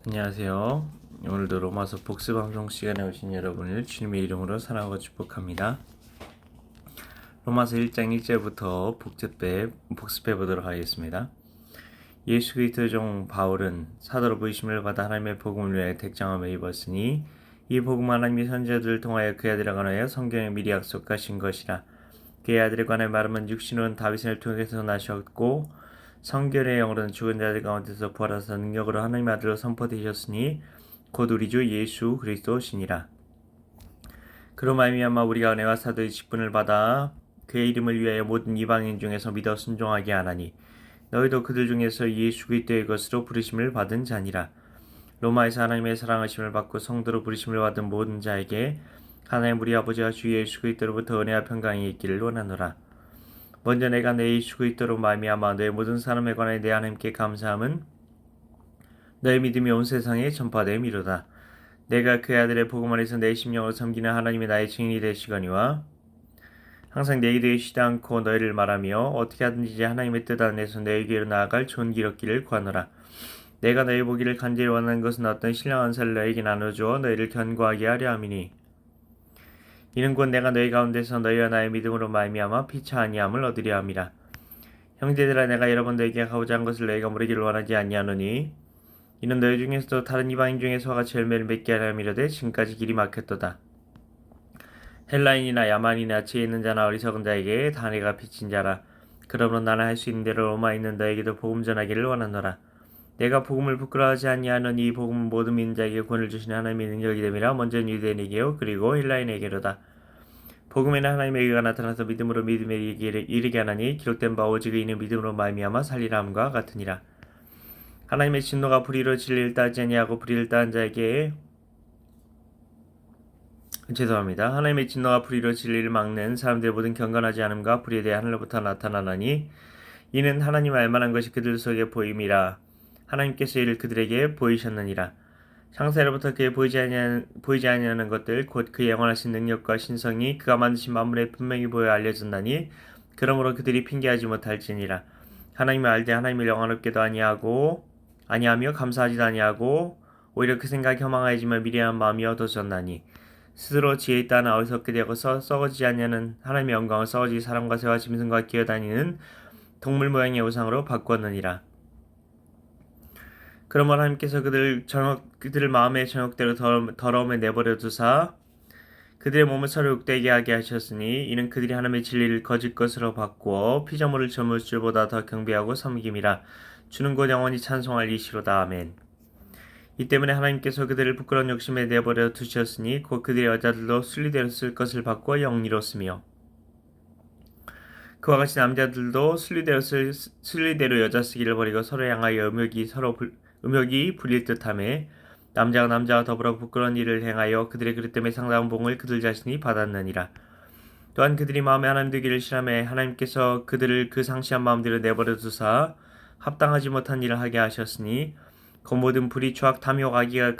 안녕하세요. 오늘도 로마서 복습 방송 시간에 오신 여러분을 주님의 이름으로 사랑하고 축복합니다. 로마서 1장 1절부터 복습해 보도록 하겠습니다. 예수 그리스도의 종 바울은 사도로 부르심을 받아 하나님의 복음을 위해 택정함을 입었으니 이 복음 하나님이 선지자들을 통하여 그의 아들에 관하여 성경에 미리 약속하신 것이라. 그의 아들에 관하여 말하면 육신은 다윗을 통해서 나셨고 성결의 영으로는 죽은 자들 가운데서 부활하사 능력으로 하나님의 아들로 선포되셨으니 곧 우리 주 예수 그리스도시니라. 그로 말미암아 우리가 은혜와 사도의 직분을 받아 그의 이름을 위하여 모든 이방인 중에서 믿어 순종하게 하나니 너희도 그들 중에서 예수 그리스도의 것으로 부르심을 받은 자니라. 로마에서 하나님의 사랑하심을 받고 성도로 부르심을 받은 모든 자에게 하나님 우리 아버지와 주 예수 그리스도로부터 은혜와 평강이 있기를 원하노라. 먼저 내가 내 예수 그리스도로 말미암아 너희 모든 사람에 관하여 내 하나님께 감사함은 너희 믿음이 온 세상에 전파됨이로다. 내가 그 아들의 복음 안에서 내 심령으로 섬기는 하나님이 나의 증인이 되시거니와 항상 내 기도에 쉬지 않고 너희를 말하며 어떻게 하든지 하나님의 뜻 안에서 너희에게로 나아갈 좋은 길 얻기를 구하노라. 내가 너희 보기를 간절히 원하는 것은 어떤 신령한 살을 너희에게 나눠주어 너희를 견고하게 하려 함이니 이는 곧 내가 너희 가운데서 너희와 나의 믿음으로 말미암아 피차 아니함을 얻으려 함이라. 형제들아 내가 여러 번 너희에게 가고자 한 것을 너희가 모르기를 원하지 아니하노니 이는 너희 중에서도 다른 이방인 중에서와 같이 열매를 맺게 하려 함이로되 지금까지 길이 막혔도다. 헬라인이나 야만이나 지혜 있는 자나 어리석은 자에게 다 내가 빚진 자라. 그러므로 나는 할 수 있는 대로 로마에 있는 너에게도 복음 전하기를 원하노라. 내가 복음을 부끄러워하지 아니하는 이 복음은 모든 믿는 자에게 구원을 주시는 하나님의 능력이 됨이라. 먼저 유대인에게요 그리고 헬라인에게로다. 복음에는 하나님의 의가 나타나서 믿음으로 믿음에 이르게 하나니 기록된 바 오직 의인은 믿음으로 말미암아 살리라 함과 같으니라. 하나님의 진노가 불의로 진리를 따지 아니하고 불의를 따는 자에게 하나님의 진노가 불의로 진리를 막는 사람들의 모든 경건하지 않음과 불의에 대해 하늘로부터 나타나나니 이는 하나님 알만한 것이 그들 속에 보임이라. 하나님께서 이를 그들에게 보이셨느니라. 창세로부터 그의 보이지 아니하는 것들 곧 그의 영원하신 능력과 신성이 그가 만드신 만물에 분명히 보여 알려졌나니 그러므로 그들이 핑계하지 못할지니라. 하나님을 알되 하나님을 영원롭게도 아니하며 감사하지도 아니하고 오히려 그 생각이 허망하지만 미련한 마음이 얻어졌나니 스스로 지혜 있다나 어리석게 되어서 썩어지지 아니하는 하나님의 영광을 썩어지기 사람과 새와 짐승과 기어다니는 동물 모양의 우상으로 바꾸었느니라. 그러므로 하나님께서 그들 마음의 정욕대로 더러움에 내버려 두사 그들의 몸을 서로 욕되게 하게 하셨으니 이는 그들이 하나님의 진리를 거짓 것으로 바꾸어 피조물을 저물 줄보다 더 경배하고 섬김이라. 주는 곧 영원히 찬송할 이시로다. 아멘. 이 때문에 하나님께서 그들을 부끄러운 욕심에 내버려 두셨으니 곧 그들의 여자들도 순리대로 쓸 것을 바꾸어 영리로쓰며 그와 같이 남자들도 순리대로 여자 쓰기를 버리고 서로 향하여 음욕이 불릴 듯하며 남자가 남자와 더불어 부끄러운 일을 행하여 그들의 그릇 때문에 상당한 봉을 그들 자신이 받았느니라. 또한 그들이 마음에 하나님 되기를 싫어하며 하나님께서 그들을 그 상시한 마음대로 내버려 두사 합당하지 못한 일을 하게 하셨으니 그 모든 불의 추악 탐욕 악의가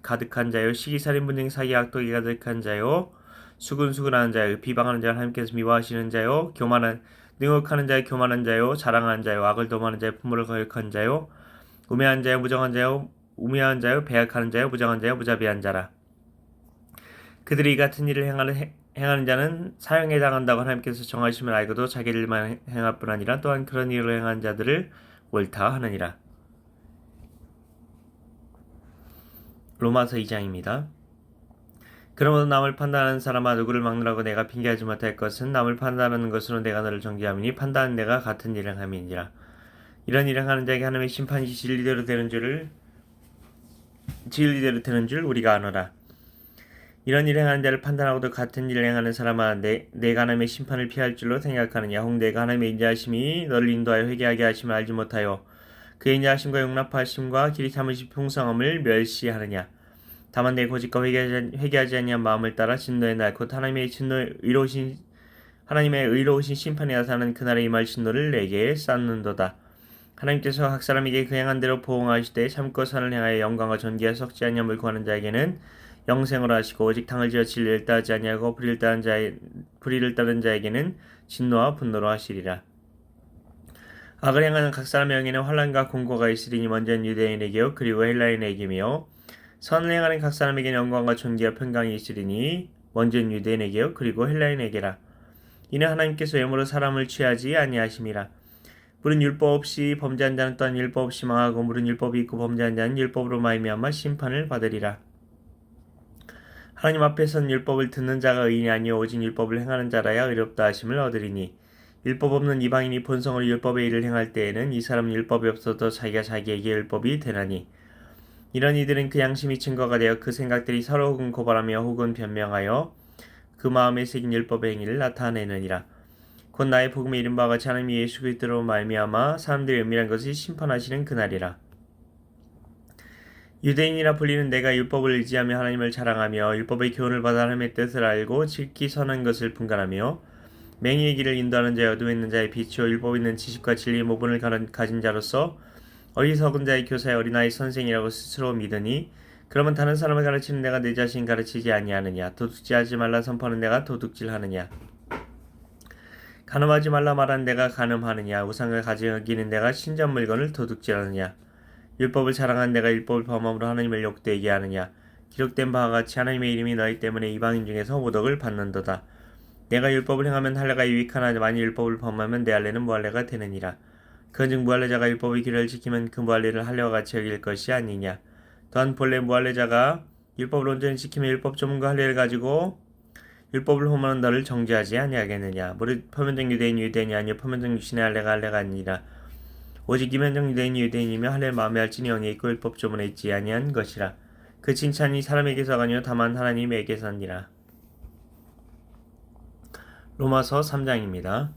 가득한 자요 시기살인 분쟁 사기 악독이 가득한 자요 수근수근하는 자요 비방하는 자요 하나님께서 미워하시는 자요 능욕하는 자요 교만한 자요 자랑하는 자요 악을 도모하는 자요 풍물을 거역한 자요 우매한 자요 우매한 자요 배약하는 자요 무정한 자요 무자비한 자라. 그들이 이 같은 일을 행하는 자는 사형에 당한다고 하나님께서 정하심을 알고도 자기 일만 행할 뿐 아니라 또한 그런 일을 행하는 자들을 옳다 하느니라. 로마서 2장입니다. 그러므로 남을 판단하는 사람아 누구를 막느라고 내가 핑계하지 못할 것은 남을 판단하는 것으로 내가 너를 정죄함이니 판단은 내가 같은 일을 함이니라. 이런 일을 하는 자에게 하나님의 심판이 진리대로 되는 줄 우리가 아노라. 이런 일을 행하는 자를 판단하고도 같은 일을 행하는 사람아 내가 하나님의 심판을 피할 줄로 생각하느냐. 혹 내가 하나님의 인자하심이 너를 인도하여 회개하게 하심을 알지 못하여 그의 인자하심과 용납하심과 길이 참으심 풍성함을 멸시하느냐. 다만 내 고집과 회개하지 아니한 마음을 따라 진노의 날 곧 하나님의 의로우신 심판이 나타나는 그날에 임할 진노를 내게 쌓는도다. 하나님께서 각 사람에게 그 행한 대로 보응하시되 참고 선을 행하여 영광과 존귀와 썩지 아니함을 구하는 자에게는 영생을 하시고 오직 당을 지어 진리를 따르지 아니하고 불의를 따른 자에게는 진노와 분노로 하시리라. 악을 행하는 각 사람의 영에는 환난과 공고가 있으리니 먼저는 유대인에게요 그리고 헬라인에게며 선을 행하는 각 사람에게는 영광과 존귀와 평강이 있으리니 먼저는 유대인에게요 그리고 헬라인에게라. 이는 하나님께서 외모로 사람을 취하지 아니하심이라. 물은 율법 없이 범죄한 자는 또한 율법 없이 망하고 물은 율법이 있고 범죄한 자는 율법으로 말미암아 심판을 받으리라. 하나님 앞에서는 율법을 듣는 자가 의인이 아니요 오직 율법을 행하는 자라야 의롭다 하심을 얻으리니 율법 없는 이방인이 본성으로 율법의 일을 행할 때에는 이 사람은 율법이 없어도 자기가 자기에게 율법이 되나니 이런 이들은 그 양심이 증거가 되어 그 생각들이 서로 혹은 고발하며 혹은 변명하여 그 마음에 새긴 율법의 행위를 나타내느니라. 곧 나의 복음에 이른 바와 같이 하나님이 예수 그리스도로 말미암아 사람들의 은밀한 것을 심판하시는 그날이라. 유대인이라 불리는 내가 율법을 의지하며 하나님을 자랑하며 율법의 교훈을 받아 하나님의 뜻을 알고 지키 선한 것을 분간하며 맹의의 길을 인도하는 자여 어둠에 있는 자의 빛이요 율법 있는 지식과 진리의 모분을 가진 자로서 어리석은 자의 교사의 어린아이 선생이라고 스스로 믿으니 그러면 다른 사람을 가르치는 내가 내 자신 가르치지 아니하느냐. 도둑질하지 말라 선포하는 내가 도둑질하느냐. 간음하지 말라 말하는 내가 간음하느냐. 우상을 가지기는 내가 신전 물건을 도둑질하느냐. 율법을 자랑하는 내가 율법을 범함으로 하나님을 욕되게 하느냐. 기록된 바와 같이 하나님의 이름이 너희 때문에 이방인 중에서 모독을 받는도다. 내가 율법을 행하면 할례가 유익하나 만일 율법을 범하면 내 할례는 무할례가 되느니라. 그런즉 무할례자가 율법의 규례를 지키면 그 무할례를 할례와 같이 여길 것이 아니냐. 또한 본래 무할례자가 율법을 온전히 지키며 율법 조문과 할례를 가지고 율법을 범하는 너를 정죄하지 아니하겠느냐. 무릇 표면적 유대인이 유대인이 아니요 표면적 육신의 할례가 아니라 오직 이면적 유대인이 유대인이며 할례를 마음에 할지니 영에 있고 율법 조문에 있지 아니한 것이라. 그 칭찬이 사람에게서가 아니요 다만 하나님에게서니라. 로마서 3장입니다.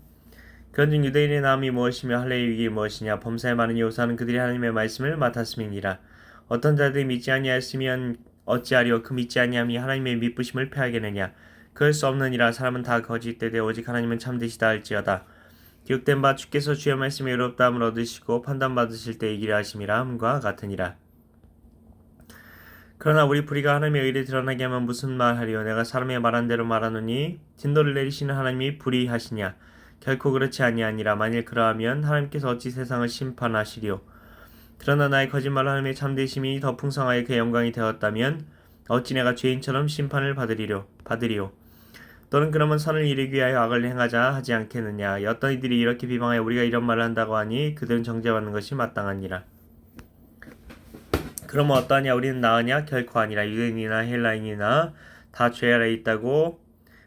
그런즉 유대인의 나음이 무엇이며 할례의 유익이 무엇이냐. 범사에 많은 여호사는 그들이 하나님의 말씀을 맡았음이니라. 어떤 자들이 믿지 아니하였으면 어찌하리요. 그 믿지 아니함이 하나님의 미쁘심을 패하겠느냐. 그럴 수 없느니라. 사람은 다 거짓되되 오직 하나님은 참되시다 할지어다. 기록된 바 주께서 주의 말씀에 의롭다함을 얻으시고 판단받으실 때 이기려 하심이라 함과 같으니라. 그러나 우리 불의가 하나님의 의를 드러나게 하면 무슨 말하리요. 내가 사람의 말한 대로 말하노니 진노를 내리시는 하나님이 불의하시냐. 결코 그렇지 아니하니라. 만일 그러하면 하나님께서 어찌 세상을 심판하시리요. 그러나 나의 거짓말 하나님의 참되심이 더 풍성하여 그의 영광이 되었다면 어찌 내가 죄인처럼 심판을 받으리요. 또는 그러면 선을 이루기 위하여 악을 행하자 하지 않겠느냐. 어떤 이들이 이렇게 비방하여 우리가 이런 말을 한다고 하니 그들은 정죄받는 것이 마땅하니라. 그러면 어떠하냐. 우리는 나으냐. 결코 아니라. 유대인이나 헬라인이나 다 죄 아래 있다고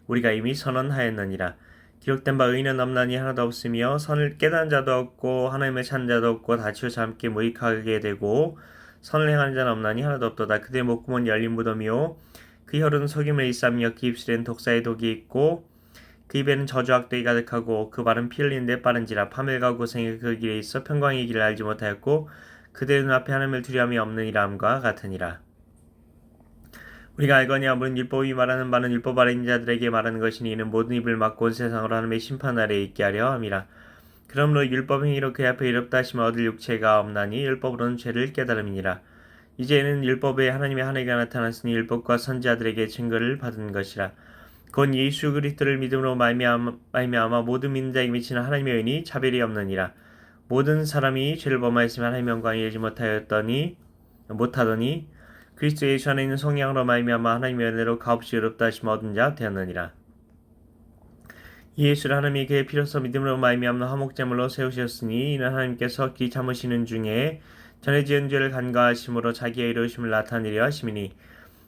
우리가 이미 선언하였느니라. 기록된 바 의인은 없나니 하나도 없으며 선을 깨닫는 자도 없고 하나님을 찾는 자도 없고 다 치우쳐 함께 무익하게 되고 선을 행하는 자는 없나니 하나도 없도다. 그들의 목구멍은 열린 무덤이요 그 혀로는 속임을 일삼며 그 입술에는 독사의 독이 있고 그 입에는 저주 악독이 가득하고 그 발은 피 흘리는 데 빠른지라. 파멸과 고생이 그 길에 있어 평강의 길을 알지 못하였고 그들의 눈앞에 하나님을 두려움이 없느니라 함과 같으니라. 우리가 알거니와 물은 율법이 말하는 바는 율법 아래 있는 자들에게 말하는 것이니 이는 모든 입을 막고 온 세상으로 하나님의 심판 아래에 있게 하려 함이라. 그러므로 율법 행위로 그 앞에 의롭다 하심을 얻을 육체가 없나니 율법으로는 죄를 깨달음이니라. 이제는 율법에 하나님의 하나가 나타났으니 율법과 선지자들에게 증거를 받은 것이라. 곧 예수 그리스도를 믿음으로 말미암아 모든 믿는 자에게 미치는 하나님의 은이 차별이 없느니라. 모든 사람이 죄를 범하였으면 하나님의 영광에 이르지 못하더니 그리스도 예수 안에 있는 성령으로 말미암아 하나님의 은혜로 값없이 의롭다 하심을 얻은 자 되었느니라. 예수를 하나님이 그의 피로써 믿음으로 말미암아 화목제물로 세우셨으니 이는 하나님께서 기 참으시는 중에 전에 지은 죄를 간과하심으로 자기의 의로우심을 나타내려 하심이니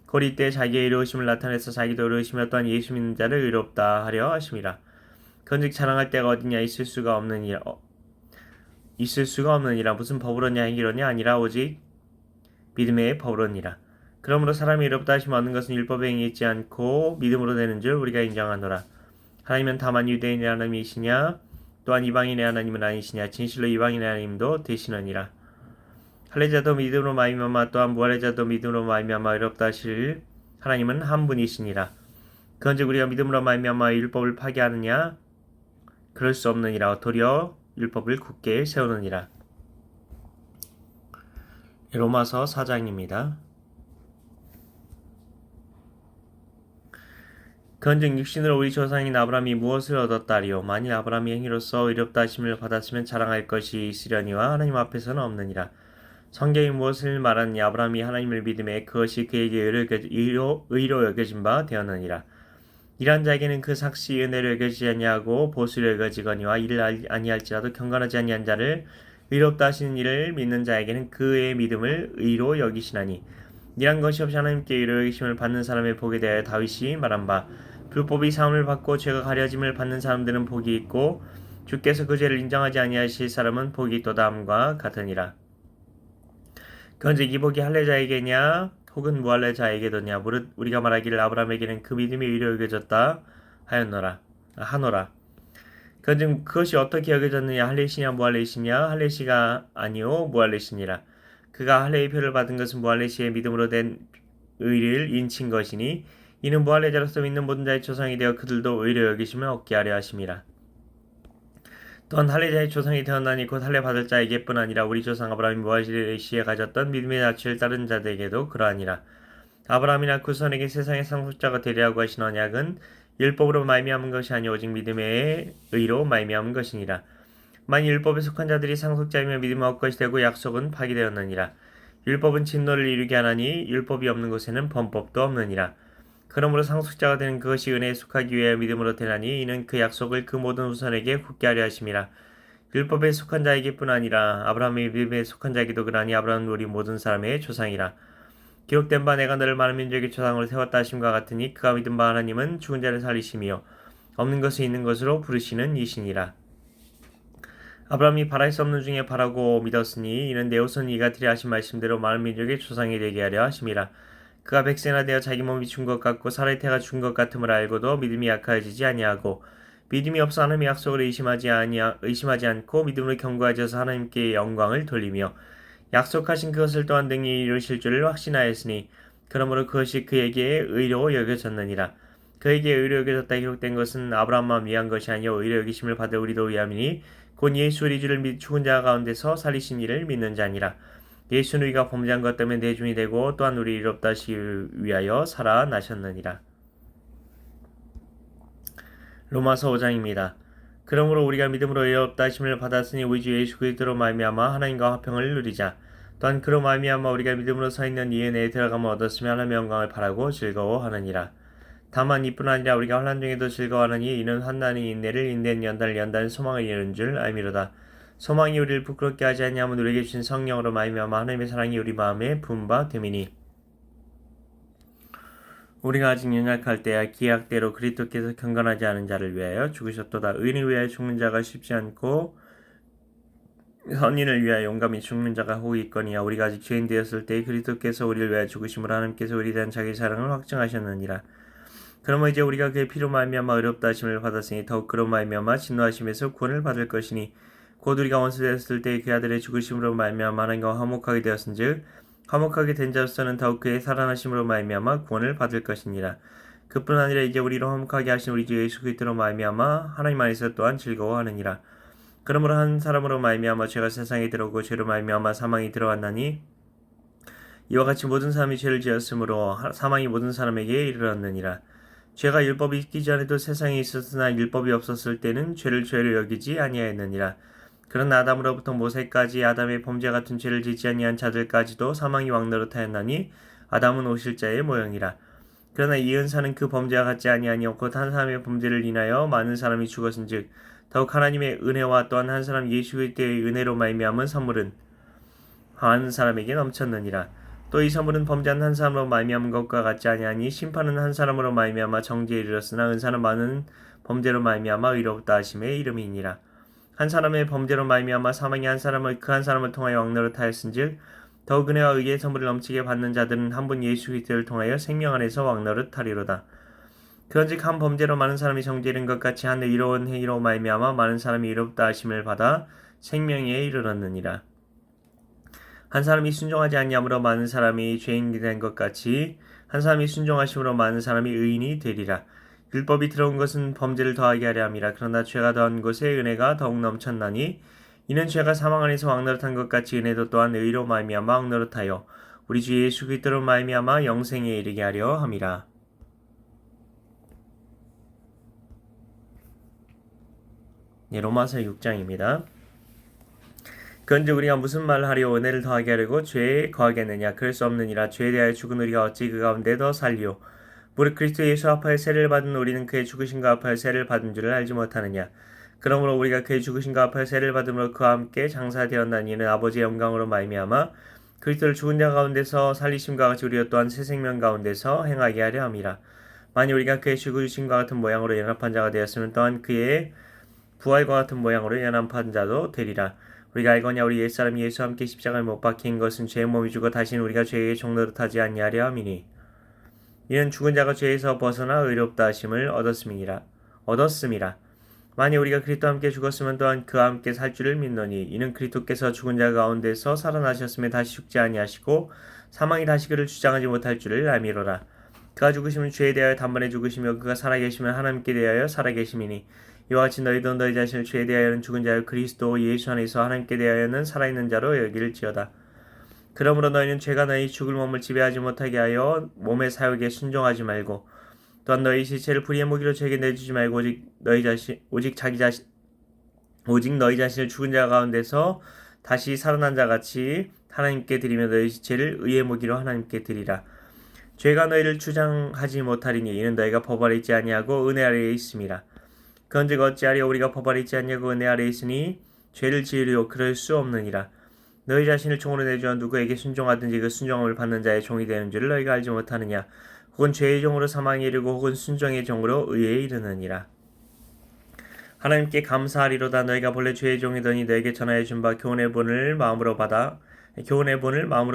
곧 이때 자기의 의로우심을 나타내서 자기도 의로우시며 또한 예수 믿는 자를 의롭다 하려 하심이라. 그런즉 자랑할 때가 어디냐. 있을 수가 없느니라. 무슨 법으로냐 행위로냐 아니라 오직 믿음의 법으로니라. 그러므로 사람이 의롭다 하심을 얻는 것은 율법에 행위 있지 않고 믿음으로 되는 줄 우리가 인정하노라. 하나님은 다만 유대인의 하나님이시냐 또한 이방인의 하나님은 아니시냐. 진실로 이방인의 하나님도 되시느니라. 할례자도 믿음으로 말미암아 또한 무할례자도 믿음으로 말미암아 의롭다 하실 하나님은 한 분이시니라. 그런즉 우리가 믿음으로 말미암아 율법을 파괴하느냐. 그럴 수 없느니라. 도리어 율법을 굳게 세우느니라. 로마서 4장입니다. 그런즉 육신으로 우리 조상인 아브라함이 무엇을 얻었다리요? 만일 아브라함이 행위로서 의롭다 하심을 받았으면 자랑할 것이 있으려니와 하나님 앞에서는 없느니라. 성경이 무엇을 말하느냐? 아브라함이 하나님을 믿음에 그것이 그에게 의로 여겨진 바 되었느니라. 일한 자에게는 그 삭시 은혜로 여겨지지 아니하고 보수로 여겨지거니와 이를 아니할지라도 경건하지 아니한 자를 의롭다 하시는 이를 믿는 자에게는 그의 믿음을 의로 여기시나니, 이란 것이 없이 하나님께 의로 여기심을 받는 사람의 복에 대하여 다윗이 말한 바, 불법이 사함을 받고 죄가 가려짐을 받는 사람들은 복이 있고 주께서 그 죄를 인정하지 아니하실 사람은 복이 있도다 함과 같으니라. 그런즉 이 복이 할례자에게냐 혹은 무할례자에게도냐? 무릇 우리가 말하기를 아브라함에게는 그 믿음이 의로 여겨졌다 하노라. 그런즉 그것이 어떻게 여겨졌느냐? 할례시냐 무할례시냐? 할례시가 아니요 무할례시니라. 그가 할례의 표를 받은 것은 무할례시의 믿음으로 된 의를 인친 것이니, 이는 무할례자로서 믿는 모든 자의 조상이 되어 그들도 의로 여기심을 얻게 하려 하심이라. 또한 할례자의 조상이 되었나니 곧 할례 받을 자에게뿐 아니라 우리 조상 아브라함이 무할례시에 가졌던 믿음의 자취를 따른 자들에게도 그러하니라. 아브라함이나 그 선에게 세상의 상속자가 되리라고 하신 언약은 율법으로 말미암은 것이 아니 오직 믿음의 의로 말미암은 것이니라. 만일 율법에 속한 자들이 상속자이며 믿음을 얻을 것이 되고 약속은 파기되었느니라. 율법은 진노를 이루게 하나니 율법이 없는 곳에는 범법도 없느니라. 그러므로 상속자가 되는 그것이 은혜에 속하기 위하여 믿음으로 되나니, 이는 그 약속을 그 모든 후손에게 굳게 하려 하심이라. 율법에 속한 자에게뿐 아니라 아브라함의 믿음에 속한 자에게도 그러하니, 아브라함은 우리 모든 사람의 조상이라. 기록된 바 내가 너를 많은 민족의 조상으로 세웠다 하심과 같으니, 그가 믿은 바 하나님은 죽은 자를 살리시며 없는 것을 있는 것으로 부르시는 이시니라. 아브라함이 바랄 수 없는 중에 바라고 믿었으니, 이는 내 후손이 이가 드려 하신 말씀대로 많은 민족의 조상이 되게 하려 하심이라. 그가 백세나 되어 자기 몸이 죽은 것 같고 사라의 태가 죽은 것 같음을 알고도 믿음이 약해지지 아니하고, 믿음이 없어 하나님의 약속을 의심하지 않고 믿음으로 견고해져서 하나님께 영광을 돌리며 약속하신 그것을 또한 능히 이루실 줄을 확신하였으니, 그러므로 그것이 그에게 의로 여겨졌느니라. 그에게 의로 여겨졌다 기록된 것은 아브라함만 위한 것이 아니요 의로 여기심을 받을 우리도 위함이니, 곧 예수 우리 주를 죽은 자 가운데서 살리신 이를 믿는 자니라. 예수는 우리가 범죄한 것 때문에 내준이 되고 또한 우리 의롭다 하시기 위하여 살아나셨느니라. 로마서 5장입니다. 그러므로 우리가 믿음으로 의롭다 하심을 받았으니 우리 주 예수 그리스도로 말미암아 하나님과 화평을 누리자. 또한 그로 말미암아 우리가 믿음으로 서 있는 이 은혜에 들어감을 얻었으며 하나님의 영광을 바라고 즐거워하느니라. 다만 이뿐 아니라 우리가 환난 중에도 즐거워하느니, 이는 환난이 인내를, 인내는 연단을, 연단은 소망을 이루는 줄 알미로다. 소망이 우리를 부끄럽게 하지 아니하면 우리에게 주신 성령으로 말미암아 하나님의 사랑이 우리 마음에 부은 바 됨이니, 우리가 아직 연약할 때야 기약대로 그리스도께서 경건하지 않은 자를 위하여 죽으셨도다. 의인을 위하여 죽는 자가 쉽지 않고 선인을 위하여 용감히 죽는 자가 혹 있거니와, 우리가 아직 죄인 되었을 때 그리스도께서 우리를 위하여 죽으심으로 하나님께서 우리에 대한 자기 사랑을 확증하셨느니라. 그러면 이제 우리가 그의 피로 말미암아 의롭다 하심을 받았으니 더욱 그로 말미암아 진노하심에서 구원을 받을 것이니, 곧 우리가 원수 되었을 때 그 아들의 죽으심으로 말미암아 하나님과 화목하게 되었은즉 화목하게 된 자로서는 더욱 그의 살아나심으로 말미암아 구원을 받을 것이니라. 그뿐 아니라 이제 우리로 화목하게 하신 우리 주 예수 그리스도로 말미암아 하나님 안에서 또한 즐거워하느니라. 그러므로 한 사람으로 말미암아 죄가 세상에 들어오고 죄로 말미암아 사망이 들어왔나니, 이와 같이 모든 사람이 죄를 지었으므로 사망이 모든 사람에게 이르렀느니라. 죄가 율법이 있기 전에도 세상에 있었으나 율법이 없었을 때는 죄를 죄로 여기지 아니하였느니라. 그러나 아담으로부터 모세까지 아담의 범죄 같은 죄를 짓지 아니한 자들까지도 사망이 왕노릇하였나니, 아담은 오실자의 모형이라. 그러나 이 은사는 그 범죄와 같지 아니하니요 곧 한 사람의 범죄를 인하여 많은 사람이 죽었은즉 더욱 하나님의 은혜와 또한 한 사람 예수 그리스도의 은혜로 말미암은 선물은 많은 사람에게 넘쳤느니라. 또 이 선물은 범죄한 한 사람으로 말미암은 것과 같지 아니하니, 심판은 한 사람으로 말미암아 정죄에 이르렀으나 은사는 많은 범죄로 말미암아 의롭다 하심의 이름이니라. 한 사람의 범죄로 말미암아 사망이 한 사람을 그 한 사람을 통하여 왕노릇하였은즉 더욱 은혜와 의의 선물을 넘치게 받는 자들은 한 분 예수 그리스도를 통하여 생명 안에서 왕노릇하리로다. 그런즉 한 범죄로 많은 사람이 정죄에 이른 것 같이 한 의로운 행위로 말미암아 많은 사람이 의롭다 하심을 받아 생명에 이르렀느니라. 한 사람이 순종하지 아니함으로 많은 사람이 죄인이 된 것 같이 한 사람이 순종하심으로 많은 사람이 의인이 되리라. 율법이 들어온 것은 범죄를 더하게 하려 함이라. 그러나 죄가 더한 곳에 은혜가 더욱 넘쳤나니, 이는 죄가 사망 안에서 왕노릇한 것 같이 은혜도 또한 의로 말미암아 왕노릇하여 우리 주 예수 그리스도로 말미암아 영생에 이르게 하려 함이라. 로마서 6장입니다. 그런즉 우리가 무슨 말을 하려 은혜를 더하게 하려고 죄에 거하겠느냐? 그럴 수 없느니라. 죄에 대하여 죽은 우리가 어찌 그 가운데 더 살리오? 무릇 그리스도 예수 합하여 세례를 받은 우리는 그의 죽으심과 합하여 세례를 받은 줄을 알지 못하느냐? 그러므로 우리가 그의 죽으심과 합하여 세례를 받음으로 그와 함께 장사되었나니 이는 아버지의 영광으로 말미암아 그리스도를 죽은 자 가운데서 살리심과 같이 우리가 또한 새 생명 가운데서 행하게 하려 함이라. 만일 우리가 그의 죽으심과 같은 모양으로 연합한 자가 되었으면 또한 그의 부활과 같은 모양으로 연합한 자도 되리라. 우리가 알거냐 우리 옛사람이 예수와 함께 십자가에 못 박힌 것은 죄의 몸이 죽어 다시는 우리가 죄의 종노릇하지 아니하려 함이니 이는 죽은 자가 죄에서 벗어나 의롭다 하심을 얻었음이라. 만일 우리가 그리스도와 함께 죽었으면 또한 그와 함께 살 줄을 믿노니 이는 그리스도께서 죽은 자 가운데서 살아나셨음에 다시 죽지 아니하시고 사망이 다시 그를 주장하지 못할 줄을 알미로라. 그가 죽으시면 죄에 대하여 단번에 죽으시며 그가 살아계시면 하나님께 대하여 살아계심이니 이와 같이 너희도 너희 자신을 죄에 대하여는 죽은 자요 그리스도 예수 안에서 하나님께 대하여는 살아있는 자로 여길지어다. 그러므로 너희는 죄가 너희 죽을 몸을 지배하지 못하게 하여 몸의 사욕에 순종하지 말고 또한 너희 지체를 불의의 무기로 죄에게 내주지 말고 오직 너희 자신을 죽은 자 가운데서 다시 살아난 자 같이 하나님께 드리며 너희 지체를 의의 무기로 하나님께 드리라. 죄가 너희를 주장하지 못하리니 이는 너희가 법 아래 있지 아니하고 은혜 아래에 있음이라. 그런즉 어찌하리요 우리가 법 아래 있지 아니하고 은혜 아래에 있으니 죄를 지으려 그럴 수 없느니라. 너희 자신을 종으로 내주어 누구에게 순종하든지 그 순종함을 받는 자의 종이 되는 줄을 너희가 알지 못하느냐? 혹은 죄의 종으로 사망에 이르고 혹은 순종의 종으로 의에 이르느니라. 하나님께 감사하리로다. 너희가 본래 죄의 종이더니 너에게 전하여 준 바 교훈의 본을 마음으로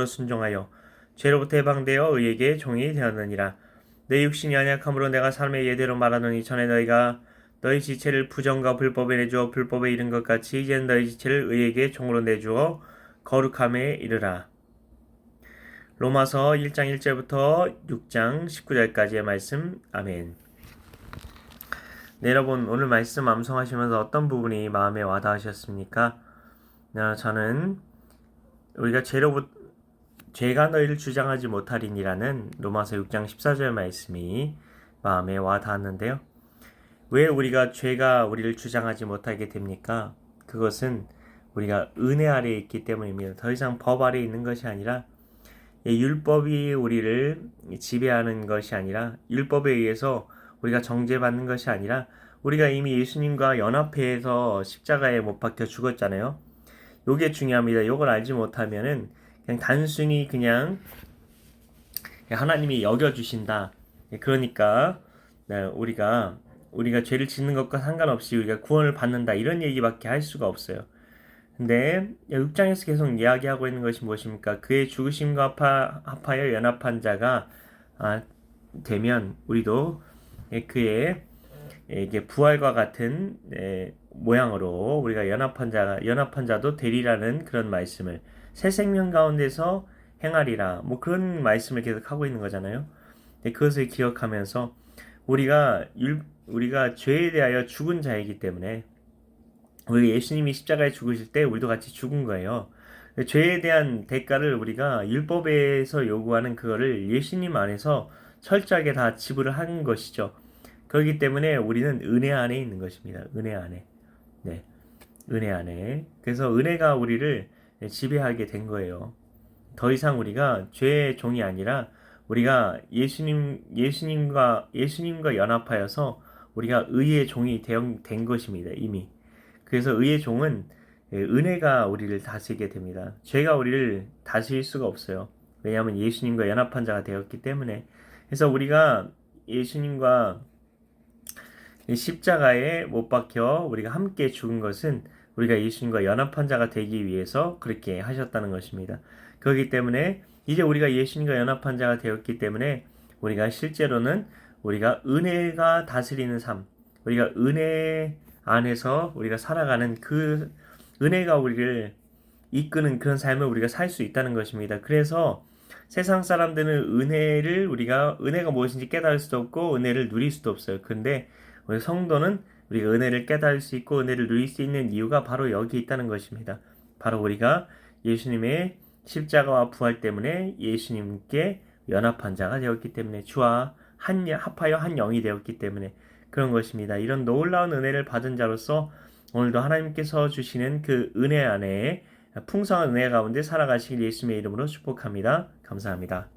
순종하여 죄로부터 해방되어 의에게 종이 되었느니라. 내 육신이 연약함으로 내가 삶의 예대로 말하노니 전에 너희가 너희 지체를 부정과 불법에 내주어 불법에 이른 것 같이 이제는 너희 지체를 의에게 종으로 내주어 거룩함에 이르라. 로마서 1장 1절부터 6장 19절까지의 말씀. 아멘. 네, 여러분 오늘 말씀 암송하시면서 어떤 부분이 마음에 와닿으셨습니까? 저는 우리가 죄가 너희를 주장하지 못하리니라는 로마서 6장 14절 말씀이 마음에 와닿았는데요. 왜 우리가 죄가 우리를 주장하지 못하게 됩니까? 그것은 우리가 은혜 아래에 있기 때문입니다. 더 이상 법 아래에 있는 것이 아니라 율법이 우리를 지배하는 것이 아니라 율법에 의해서 우리가 정죄받는 것이 아니라 우리가 이미 예수님과 연합해서 십자가에 못 박혀 죽었잖아요. 요게 중요합니다. 요걸 알지 못하면은 그냥 단순히 그냥 하나님이 여겨주신다. 그러니까 우리가 죄를 짓는 것과 상관없이 우리가 구원을 받는다. 이런 얘기밖에 할 수가 없어요. 근데 6장에서 계속 이야기하고 있는 것이 무엇입니까? 그의 죽으심과 합하여 연합한 자가 되면 우리도 그의 부활과 같은 모양으로 우리가 연합한 자도 되리라는 그런 말씀을 새 생명 가운데서 행하리라. 뭐 그런 말씀을 계속 하고 있는 거잖아요. 그것을 기억하면서 우리가 죄에 대하여 죽은 자이기 때문에 우리 예수님이 십자가에 죽으실 때 우리도 같이 죽은 거예요. 죄에 대한 대가를 우리가 율법에서 요구하는 그거를 예수님 안에서 철저하게 다 지불을 한 것이죠. 그렇기 때문에 우리는 은혜 안에 있는 것입니다. 은혜 안에. 네. 은혜 안에. 그래서 은혜가 우리를 지배하게 된 거예요. 더 이상 우리가 죄의 종이 아니라 우리가 예수님과 연합하여서 우리가 의의 종이 된 것입니다. 이미. 그래서 의의 종은 은혜가 우리를 다스리게 됩니다. 죄가 우리를 다스릴 수가 없어요. 왜냐하면 예수님과 연합한 자가 되었기 때문에. 그래서 우리가 예수님과 십자가에 못 박혀 우리가 함께 죽은 것은 우리가 예수님과 연합한 자가 되기 위해서 그렇게 하셨다는 것입니다. 그렇기 때문에 이제 우리가 예수님과 연합한 자가 되었기 때문에 우리가 실제로는 우리가 은혜가 다스리는 삶, 우리가 은혜 안에서 우리가 살아가는 그 은혜가 우리를 이끄는 그런 삶을 우리가 살 수 있다는 것입니다. 그래서 세상 사람들은 은혜가 무엇인지 깨달을 수도 없고 은혜를 누릴 수도 없어요. 근데 우리 성도는 우리가 은혜를 깨달을 수 있고 은혜를 누릴 수 있는 이유가 바로 여기 있다는 것입니다. 바로 우리가 예수님의 십자가와 부활 때문에 예수님께 연합한 자가 되었기 때문에 주와 합하여 한 영이 되었기 때문에 그런 것입니다. 이런 놀라운 은혜를 받은 자로서 오늘도 하나님께서 주시는 그 은혜 안에 풍성한 은혜 가운데 살아가시길 예수님의 이름으로 축복합니다. 감사합니다.